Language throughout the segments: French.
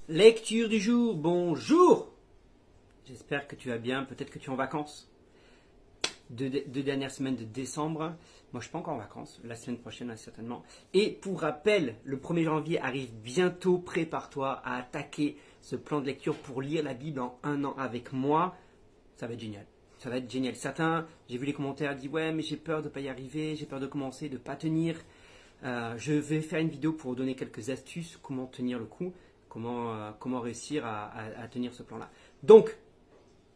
Lecture du jour, bonjour. J'espère que tu vas bien, peut-être que tu es en vacances. Deux dernières semaines de décembre. Moi, je ne suis pas encore en vacances, la semaine prochaine, certainement. Et pour rappel, le 1er janvier arrive bientôt. Prépare-toi à attaquer ce plan de lecture pour lire la Bible en un an avec moi. Ça va être génial. Ça va être génial. Certains, j'ai vu les commentaires, disent ouais, mais j'ai peur de ne pas y arriver, j'ai peur de commencer, de ne pas tenir. Je vais faire une vidéo pour donner quelques astuces, comment tenir le coup, comment réussir à tenir ce plan-là. Donc,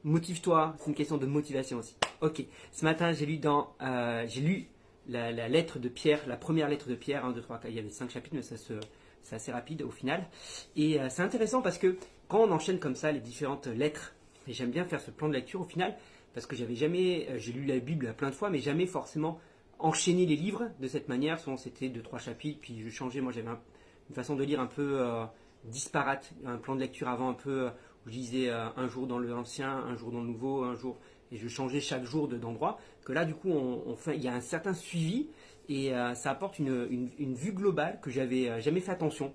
motive-toi, c'est une question de motivation aussi. Ok, ce matin j'ai lu la lettre de Pierre, la première lettre de Pierre, 1, 2, 3, 4, il y avait 5 chapitres, mais c'est assez rapide au final. Et c'est intéressant parce que quand on enchaîne comme ça les différentes lettres, et j'aime bien faire ce plan de lecture au final, parce que j'ai lu la Bible plein de fois, mais jamais forcément enchaîner les livres de cette manière. Souvent c'était 2, 3 chapitres, puis je changeais. Moi j'avais une façon de lire un peu disparate, un plan de lecture avant un peu où je lisais un jour dans l'ancien, un jour dans le nouveau, un jour, et je changeais chaque jour d'endroit. Que là du coup il y a un certain suivi et ça apporte une vue globale que j'avais jamais fait attention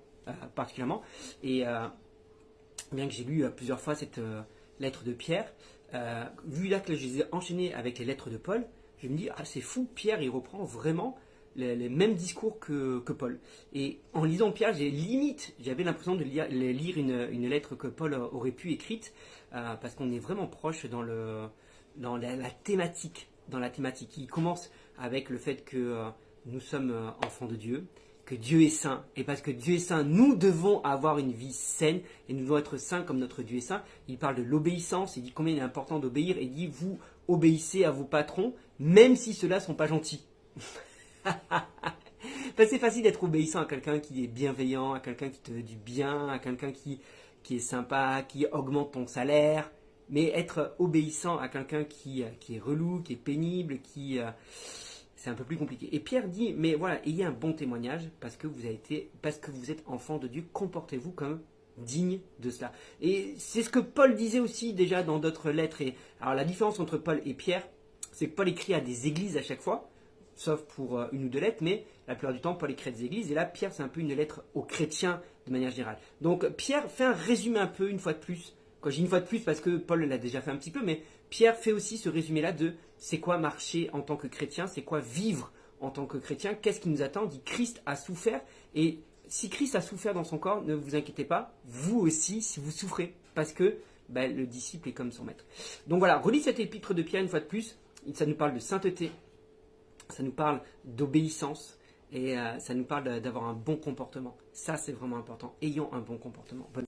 particulièrement. Et bien que j'ai lu plusieurs fois cette lettre de Pierre, vu là que je les ai enchaînées avec les lettres de Paul, je me dis, ah c'est fou, Pierre il reprend vraiment les mêmes discours que Paul. Et en lisant Pierre, j'avais l'impression de lire une lettre que Paul aurait pu écrite, parce qu'on est vraiment proche dans la thématique. Dans la thématique, il commence avec le fait que nous sommes enfants de Dieu, que Dieu est saint. Et parce que Dieu est saint, nous devons avoir une vie saine et nous devons être saints comme notre Dieu est saint. Il parle de l'obéissance, il dit combien il est important d'obéir et il dit vous obéissez à vos patrons, même si ceux-là ne sont pas gentils. C'est facile d'être obéissant à quelqu'un qui est bienveillant, à quelqu'un qui te veut du bien, à quelqu'un qui est sympa, qui augmente ton salaire. Mais être obéissant à quelqu'un qui est relou, qui est pénible, c'est un peu plus compliqué. Et Pierre dit, mais voilà, ayez un bon témoignage parce que vous êtes enfant de Dieu, comportez-vous comme digne de cela. Et c'est ce que Paul disait aussi déjà dans d'autres lettres. Et alors la différence entre Paul et Pierre, c'est que Paul écrit à des églises à chaque fois, sauf pour une ou deux lettres, mais la plupart du temps, Paul écrit à des églises. Et là, Pierre, c'est un peu une lettre aux chrétiens de manière générale. Donc Pierre fait un résumé un peu, une fois de plus. Quand je dis une fois de plus, parce que Paul l'a déjà fait un petit peu, mais Pierre fait aussi ce résumé-là de c'est quoi marcher en tant que chrétien, c'est quoi vivre en tant que chrétien, qu'est-ce qui nous attend. Il dit Christ a souffert, et si Christ a souffert dans son corps, ne vous inquiétez pas, vous aussi, si vous souffrez, parce que le disciple est comme son maître. Donc voilà, relis cet épître de Pierre une fois de plus, ça nous parle de sainteté, ça nous parle d'obéissance, et ça nous parle d'avoir un bon comportement. Ça, c'est vraiment important. Ayons un bon comportement.